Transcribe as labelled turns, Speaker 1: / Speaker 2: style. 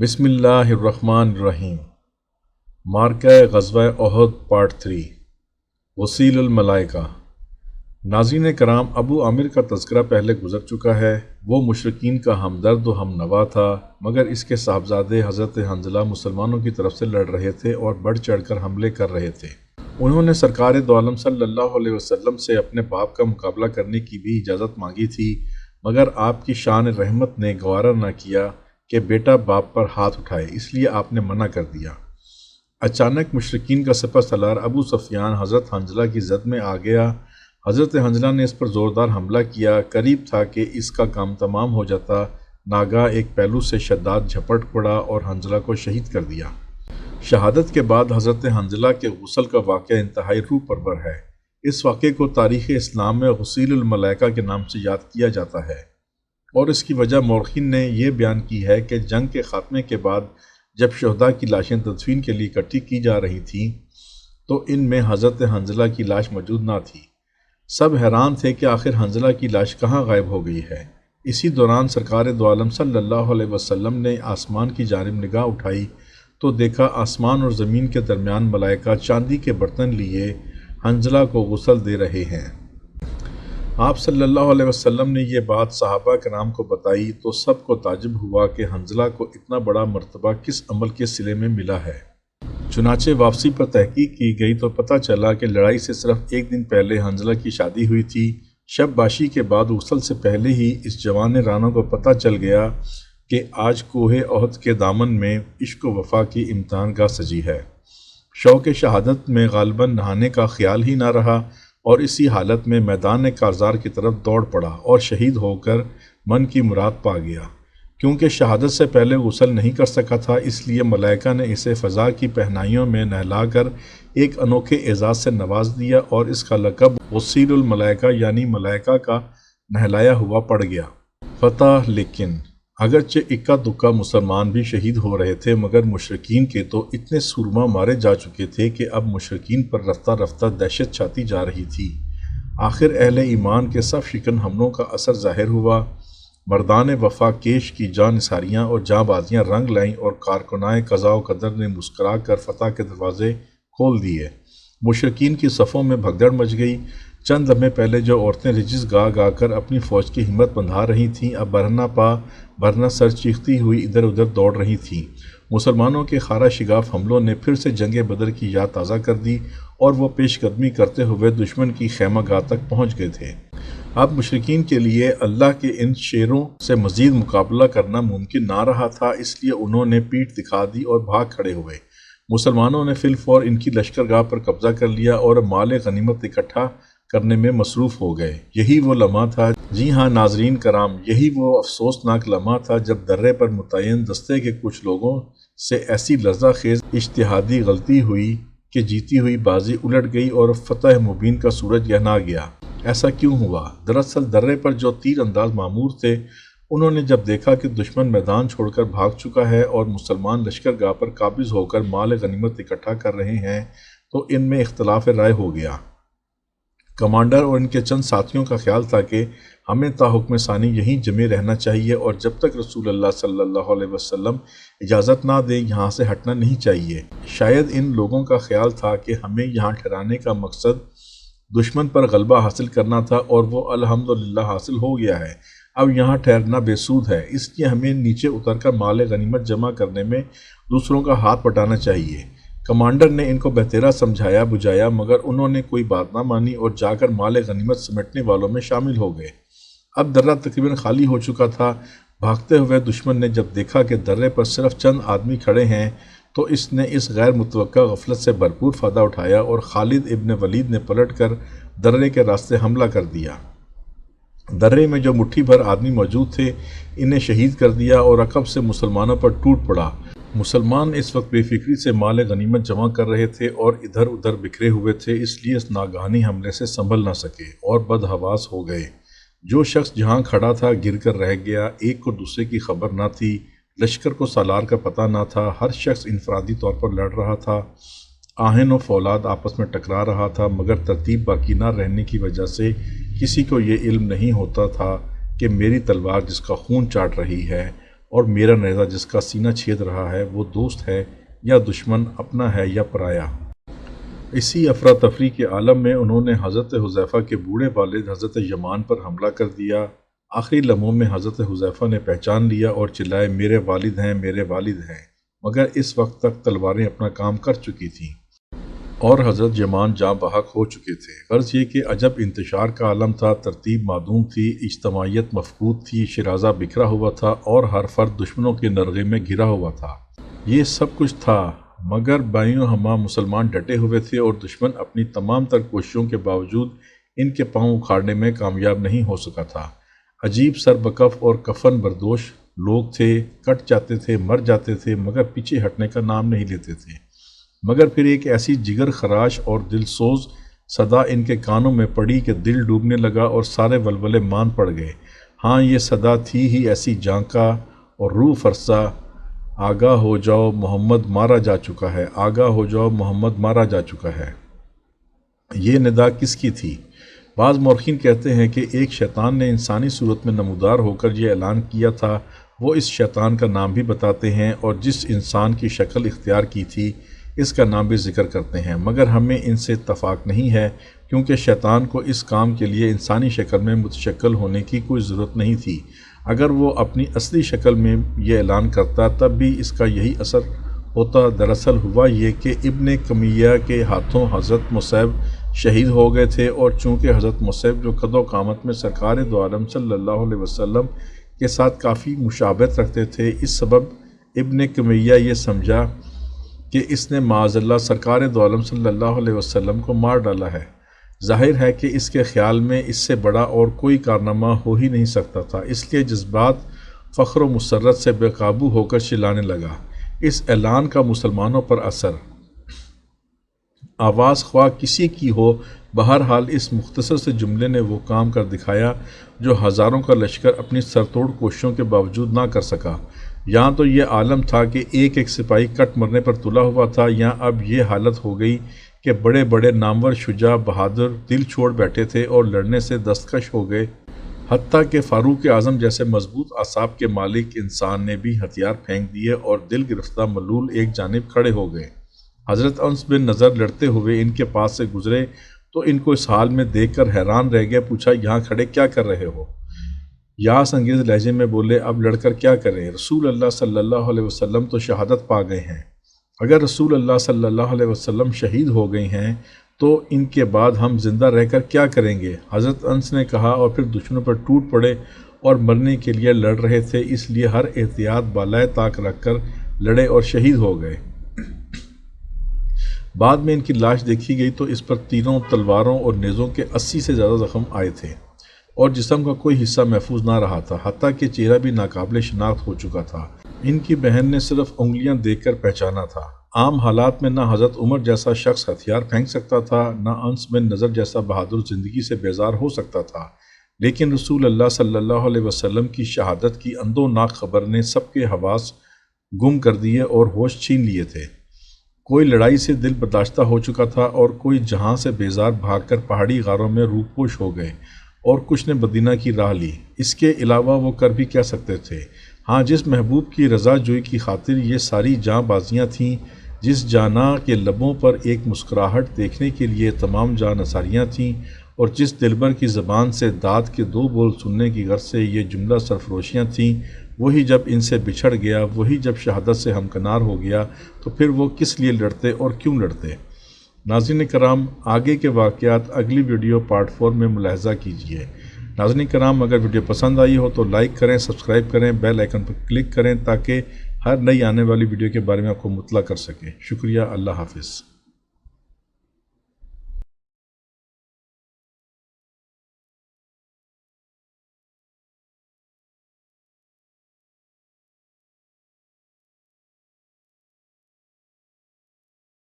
Speaker 1: بسم اللہ الرحمن الرحیم۔ مارکہ غزوہ احد پارٹ 3 وسیل الملائکہ۔ ناظرین کرام، ابو عامر کا تذکرہ پہلے گزر چکا ہے۔ وہ مشرکین کا ہمدرد و ہم نوا تھا، مگر اس کے صاحبزادے حضرت حنظلہ مسلمانوں کی طرف سے لڑ رہے تھے اور بڑھ چڑھ کر حملے کر رہے تھے۔ انہوں نے سرکار دو عالم صلی اللہ علیہ وسلم سے اپنے باپ کا مقابلہ کرنے کی بھی اجازت مانگی تھی، مگر آپ کی شان رحمت نے گوارا نہ کیا کہ بیٹا باپ پر ہاتھ اٹھائے، اس لیے آپ نے منع کر دیا۔ اچانک مشرکین کا سپہ سالار ابو سفیان حضرت حنظلہ کی زد میں آ گیا۔ حضرت حنظلہ نے اس پر زوردار حملہ کیا، قریب تھا کہ اس کا کام تمام ہو جاتا۔ ناگاہ ایک پہلو سے شداد جھپٹ پڑا اور حنظلہ کو شہید کر دیا۔ شہادت کے بعد حضرت حنظلہ کے غسل کا واقعہ انتہائی روح پرور ہے۔ اس واقعے کو تاریخ اسلام میں غسیل الملائکہ کے نام سے یاد کیا جاتا ہے، اور اس کی وجہ مورخین نے یہ بیان کی ہے کہ جنگ کے خاتمے کے بعد جب شہداء کی لاشیں تدفین کے لیے اکٹھی کی جا رہی تھیں تو ان میں حضرت حنظلہ کی لاش موجود نہ تھی۔ سب حیران تھے کہ آخر حنظلہ کی لاش کہاں غائب ہو گئی ہے۔ اسی دوران سرکار دو عالم صلی اللہ علیہ وسلم نے آسمان کی جانب نگاہ اٹھائی تو دیکھا آسمان اور زمین کے درمیان ملائکہ چاندی کے برتن لیے حنظلہ کو غسل دے رہے ہیں۔ آپ صلی اللہ علیہ وسلم نے یہ بات صحابہ کرام کو بتائی تو سب کو تعجب ہوا کہ حنظلہ کو اتنا بڑا مرتبہ کس عمل کے صلے میں ملا ہے۔ چنانچہ واپسی پر تحقیق کی گئی تو پتہ چلا کہ لڑائی سے صرف ایک دن پہلے حنظلہ کی شادی ہوئی تھی۔ شب باشی کے بعد غسل سے پہلے ہی اس جوان رانوں کو پتہ چل گیا کہ آج کوہ احد کے دامن میں عشق و وفا کی امتحان گاہ سجی ہے۔ شوق شہادت میں غالباً نہانے کا خیال ہی نہ رہا اور اسی حالت میں میدان کارزار کی طرف دوڑ پڑا اور شہید ہو کر من کی مراد پا گیا۔ کیونکہ شہادت سے پہلے غسل نہیں کر سکا تھا، اس لیے ملائکہ نے اسے فضا کی پہنائیوں میں نہلا کر ایک انوکھے اعزاز سے نواز دیا اور اس کا لقب غسیل الملائکہ یعنی ملائکہ کا نہلایا ہوا پڑ گیا۔ فتح لیکن اگرچہ اکا دکا مسلمان بھی شہید ہو رہے تھے، مگر مشرکین کے تو اتنے سورما مارے جا چکے تھے کہ اب مشرکین پر رفتہ رفتہ دہشت چھاتی جا رہی تھی۔ آخر اہل ایمان کے صف شکن حملوں کا اثر ظاہر ہوا۔ مردان وفا کیش کی جاں نثاریاں اور جاں بازیاں رنگ لائیں اور کارکنائے قضاء و قدر نے مسکرا کر فتح کے دروازے کھول دیے۔ مشرکین کی صفوں میں بھگدڑ مچ گئی۔ چند لمحے پہلے جو عورتیں رجس گا گا کر اپنی فوج کی ہمت بندھا رہی تھیں، اب برہنہ پا برہنہ سر چیختی ہوئی ادھر ادھر دوڑ رہی تھیں۔ مسلمانوں کے خارہ شگاف حملوں نے پھر سے جنگ بدر کی یاد تازہ کر دی اور وہ پیش قدمی کرتے ہوئے دشمن کی خیمہ گاہ تک پہنچ گئے تھے۔ اب مشرکین کے لیے اللہ کے ان شیروں سے مزید مقابلہ کرنا ممکن نہ رہا تھا، اس لیے انہوں نے پیٹھ دکھا دی اور بھاگ کھڑے ہوئے۔ مسلمانوں نے فی الفور ان کی لشکرگاہ پر قبضہ کر لیا اور مال غنیمت اکٹھا کرنے میں مصروف ہو گئے۔ یہی وہ لمحہ تھا، جی ہاں ناظرین کرام، یہی وہ افسوسناک لمحہ تھا جب درے پر متعین دستے کے کچھ لوگوں سے ایسی لرزہ خیز اجتہادی غلطی ہوئی کہ جیتی ہوئی بازی الٹ گئی اور فتح مبین کا سورج گہنا گیا۔ ایسا کیوں ہوا؟ دراصل درے پر جو تیر انداز مامور تھے، انہوں نے جب دیکھا کہ دشمن میدان چھوڑ کر بھاگ چکا ہے اور مسلمان لشکرگاہ پر قابض ہو کر مال غنیمت اکٹھا کر رہے ہیں تو ان میں اختلاف رائے ہو گیا۔ کمانڈر اور ان کے چند ساتھیوں کا خیال تھا کہ ہمیں تا حکم ثانی یہیں جمع رہنا چاہیے اور جب تک رسول اللہ صلی اللہ علیہ وسلم اجازت نہ دیں یہاں سے ہٹنا نہیں چاہیے۔ شاید ان لوگوں کا خیال تھا کہ ہمیں یہاں ٹھہرانے کا مقصد دشمن پر غلبہ حاصل کرنا تھا اور وہ الحمدللہ حاصل ہو گیا ہے۔ اب یہاں ٹھہرنا بے سود ہے، اس لیے ہمیں نیچے اتر کر مال غنیمت جمع کرنے میں دوسروں کا ہاتھ بٹانا چاہیے۔ کمانڈر نے ان کو بہتیرا سمجھایا بجھایا، مگر انہوں نے کوئی بات نہ مانی اور جا کر مال غنیمت سمیٹنے والوں میں شامل ہو گئے۔ اب درہ تقریباً خالی ہو چکا تھا۔ بھاگتے ہوئے دشمن نے جب دیکھا کہ درے پر صرف چند آدمی کھڑے ہیں تو اس نے اس غیر متوقع غفلت سے بھرپور فائدہ اٹھایا اور خالد ابن ولید نے پلٹ کر درے کے راستے حملہ کر دیا۔ درے میں جو مٹھی بھر آدمی موجود تھے انہیں شہید کر دیا اور عقب سے مسلمانوں پر ٹوٹ پڑا۔ مسلمان اس وقت بے فکری سے مال غنیمت جمع کر رہے تھے اور ادھر ادھر بکھرے ہوئے تھے، اس لیے اس ناگہانی حملے سے سنبھل نہ سکے اور بدحواس ہو گئے۔ جو شخص جہاں کھڑا تھا گر کر رہ گیا، ایک کو دوسرے کی خبر نہ تھی، لشکر کو سالار کا پتہ نہ تھا، ہر شخص انفرادی طور پر لڑ رہا تھا، آہن و فولاد آپس میں ٹکرا رہا تھا، مگر ترتیب باقی نہ رہنے کی وجہ سے کسی کو یہ علم نہیں ہوتا تھا کہ میری تلوار جس کا خون چاٹ رہی ہے اور میرا نیزہ جس کا سینہ چھید رہا ہے وہ دوست ہے یا دشمن، اپنا ہے یا پرایا۔ اسی افراتفری کے عالم میں انہوں نے حضرت حذیفہ کے بوڑھے والد حضرت یمان پر حملہ کر دیا۔ آخری لمحوں میں حضرت حذیفہ نے پہچان لیا اور چلائے، میرے والد ہیں، میرے والد ہیں، مگر اس وقت تک تلواریں اپنا کام کر چکی تھیں اور حضرت یمان جاں بحق ہو چکے تھے۔ غرض یہ کہ عجب انتشار کا عالم تھا، ترتیب معدوم تھی، اجتماعیت مفقود تھی، شرازہ بکھرا ہوا تھا اور ہر فرد دشمنوں کے نرغے میں گھرا ہوا تھا۔ یہ سب کچھ تھا مگر بائیوں ہما مسلمان ڈٹے ہوئے تھے اور دشمن اپنی تمام تر کوششوں کے باوجود ان کے پاؤں اکھاڑنے میں کامیاب نہیں ہو سکا تھا۔ عجیب سر بکف اور کفن بردوش لوگ تھے، کٹ جاتے تھے، مر جاتے تھے، مگر پیچھے ہٹنے کا نام نہیں لیتے تھے۔ مگر پھر ایک ایسی جگر خراش اور دل سوز صدا ان کے کانوں میں پڑی کہ دل ڈوبنے لگا اور سارے ولولے مان پڑ گئے۔ ہاں، یہ صدا تھی ہی ایسی جانکا اور روح فرسا، آگاہ ہو جاؤ محمد مارا جا چکا ہے، آگاہ ہو جاؤ محمد مارا جا چکا ہے۔ یہ ندا کس کی تھی؟ بعض مورخین کہتے ہیں کہ ایک شیطان نے انسانی صورت میں نمودار ہو کر یہ اعلان کیا تھا۔ وہ اس شیطان کا نام بھی بتاتے ہیں اور جس انسان کی شکل اختیار کی تھی اس کا نام بھی ذکر کرتے ہیں، مگر ہمیں ان سے اتفاق نہیں ہے کیونکہ شیطان کو اس کام کے لیے انسانی شکل میں متشکل ہونے کی کوئی ضرورت نہیں تھی۔ اگر وہ اپنی اصلی شکل میں یہ اعلان کرتا تب بھی اس کا یہی اثر ہوتا۔ دراصل ہوا یہ کہ ابن کمیہ کے ہاتھوں حضرت مصعب شہید ہو گئے تھے، اور چونکہ حضرت مصعب جو قد و قامت میں سرکار دو عالم صلی اللہ علیہ وسلم کے ساتھ کافی مشابہت رکھتے تھے، اس سبب ابن کمیہ یہ سمجھا کہ اس نے معاذ اللہ سرکار دو عالم صلی اللہ علیہ وسلم کو مار ڈالا ہے۔ ظاہر ہے کہ اس کے خیال میں اس سے بڑا اور کوئی کارنامہ ہو ہی نہیں سکتا تھا، اس لیے جذبات فخر و مسرت سے بے قابو ہو کر چلانے لگا۔ اس اعلان کا مسلمانوں پر اثر آواز خواہ کسی کی ہو، بہرحال اس مختصر سے جملے نے وہ کام کر دکھایا جو ہزاروں کا لشکر اپنی سرتوڑ کوششوں کے باوجود نہ کر سکا۔ یہاں تو یہ عالم تھا کہ ایک ایک سپاہی کٹ مرنے پر تلا ہوا تھا، یہاں اب یہ حالت ہو گئی کہ بڑے بڑے نامور شجاع بہادر دل چھوڑ بیٹھے تھے اور لڑنے سے دستکش ہو گئے، حتیٰ کہ فاروق اعظم جیسے مضبوط اعصاب کے مالک انسان نے بھی ہتھیار پھینک دیے اور دل گرفتہ ملول ایک جانب کھڑے ہو گئے۔ حضرت انس بن نضر لڑتے ہوئے ان کے پاس سے گزرے تو ان کو اس حال میں دیکھ کر حیران رہ گئے۔ پوچھا، یہاں کھڑے کیا کر رہے ہو؟ یاس انگیز لہجے میں بولے، اب لڑ کر کیا کریں؟ رسول اللہ صلی اللہ علیہ وسلم تو شہادت پا گئے ہیں۔ اگر رسول اللہ صلی اللہ علیہ وسلم شہید ہو گئے ہیں تو ان کے بعد ہم زندہ رہ کر کیا کریں گے؟ حضرت انس نے کہا، اور پھر دشمنوں پر ٹوٹ پڑے اور مرنے کے لیے لڑ رہے تھے، اس لیے ہر احتیاط بالائے طاق رکھ کر لڑے اور شہید ہو گئے۔ بعد میں ان کی لاش دیکھی گئی تو اس پر تیروں، تلواروں اور نیزوں کے 80 سے زیادہ زخم آئے تھے اور جسم کا کوئی حصہ محفوظ نہ رہا تھا، حتیٰ کہ چہرہ بھی ناقابل شناخت ہو چکا تھا۔ ان کی بہن نے صرف انگلیاں دیکھ کر پہچانا تھا۔ عام حالات میں نہ حضرت عمر جیسا شخص ہتھیار پھینک سکتا تھا، نہ انس بن نضر جیسا بہادر زندگی سے بیزار ہو سکتا تھا، لیکن رسول اللہ صلی اللہ علیہ وسلم کی شہادت کی اندوناک خبر نے سب کے حواس گم کر دیے اور ہوش چھین لیے تھے۔ کوئی لڑائی سے دل برداشتہ ہو چکا تھا اور کوئی جہاں سے بیزار بھاگ کر پہاڑی غاروں میں روح پوش ہو گئے اور کچھ نے مدینہ کی راہ لی۔ اس کے علاوہ وہ کر بھی کیا سکتے تھے؟ ہاں، جس محبوب کی رضا جوئی کی خاطر یہ ساری جاں بازیاں تھیں، جس جانا کے لبوں پر ایک مسکراہٹ دیکھنے کے لیے تمام جاں نثاریاں تھیں، اور جس دلبر کی زبان سے داد کے دو بول سننے کی غرض سے یہ جملہ سرفروشیاں تھیں، وہی جب ان سے بچھڑ گیا، وہی جب شہادت سے ہمکنار ہو گیا، تو پھر وہ کس لیے لڑتے اور کیوں لڑتے؟ ناظرین کرام، آگے کے واقعات اگلی ویڈیو پارٹ 4 میں ملاحظہ کیجیے۔ ناظرین کرام، اگر ویڈیو پسند آئی ہو تو لائک کریں، سبسکرائب کریں، بیل آئیکن پر کلک کریں تاکہ ہر نئی آنے والی ویڈیو کے بارے میں آپ کو مطلع کر سکیں۔ شکریہ، اللہ حافظ۔